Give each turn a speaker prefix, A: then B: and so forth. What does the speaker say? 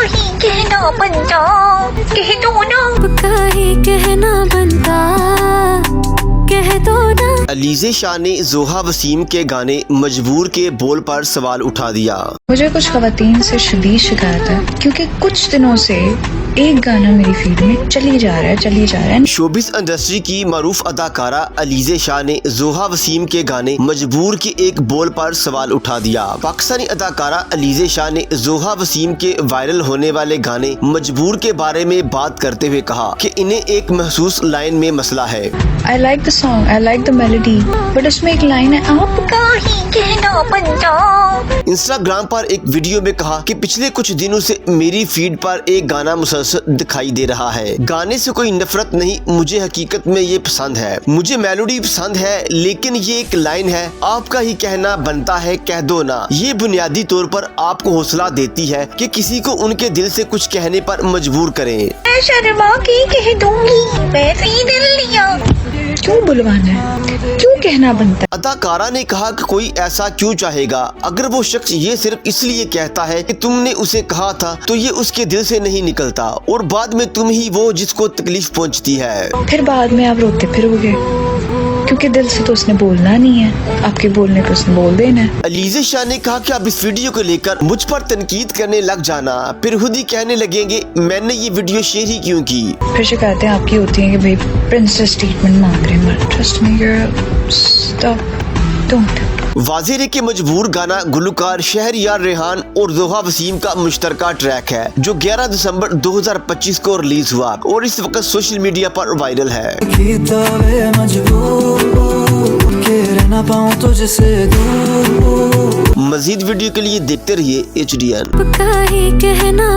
A: ही कहना बनता, कह दो ना।
B: आपका ही कहना बनता, कह दो ना।
C: अलीज़े शाह ने जोहा वसीम के गाने मजबूर के बोल पर सवाल उठा दिया।
D: मुझे कुछ ख़वातीन से शदीद शिकायत है क्योंकि कुछ दिनों से एक गाना मेरी फीड में चली जा रहा है।
C: शोबिस इंडस्ट्री की मारूफ अदाकारा अलीज़े शाह ने जोहा वसीम के गाने मजबूर के एक बोल पर सवाल उठा दिया। पाकिस्तानी अदाकारा अलीज़े शाह ने जोहा वसीम के वायरल होने वाले गाने मजबूर के बारे में बात करते हुए कहा कि इन्हें एक महसूस लाइन में मसला है।
D: I like the song, I like the melody, but उसमें एक लाइन है आपका
A: ही कहना बनता।
C: इंस्टाग्राम पर एक वीडियो में कहा कि पिछले कुछ दिनों से मेरी फीड पर एक गाना मुसलसल दिखाई दे रहा है। गाने से कोई नफरत नहीं, मुझे हकीकत में ये पसंद है, मुझे मेलोडी पसंद है, लेकिन ये एक लाइन है आपका ही कहना बनता है, कह दो ना। ये बुनियादी तौर पर आपको हौसला देती है कि किसी को उनके दिल से कुछ कहने पर मजबूर करें।
A: मैं शर्मा के कह दूंगी, वैसे ही दिल लिया।
D: क्यों बुलवाना है, क्यों कहना बनता है।
C: अदाकारा ने कहा कि कोई ऐसा क्यों चाहेगा, अगर वो शख्स ये सिर्फ इसलिए कहता है कि तुमने उसे कहा था तो ये उसके दिल से नहीं निकलता और बाद में तुम ही वो जिसको तकलीफ पहुंचती है।
D: फिर बाद में आप रोते फिरोगे क्योंकि दिल से तो उसने बोलना नहीं है, आपके बोलने पे उसने बोल देना है।
C: अलीज़े शाह ने कहा कि अब इस वीडियो को लेकर मुझ पर तनकीद करने लग जाना, फिर खुद ही कहने लगेंगे मैंने ये वीडियो शेयर ही क्यों की।
D: फिर शिकायतें आपकी होती हैं कि भाई प्रिंसेस ट्रीटमेंट मांग रहे हैं। Trust me girl, stop, don't.
C: वाज़ेह है कि मजबूर गाना गुलकार शहरयार रेहान और जोहा वसीम का मुश्तरका ट्रैक है जो 11 दिसंबर 2025 को रिलीज हुआ और इस वक्त सोशल मीडिया पर वायरल है। मजीद वीडियो के लिए देखते रहिए HDN।
B: आपका ही कहना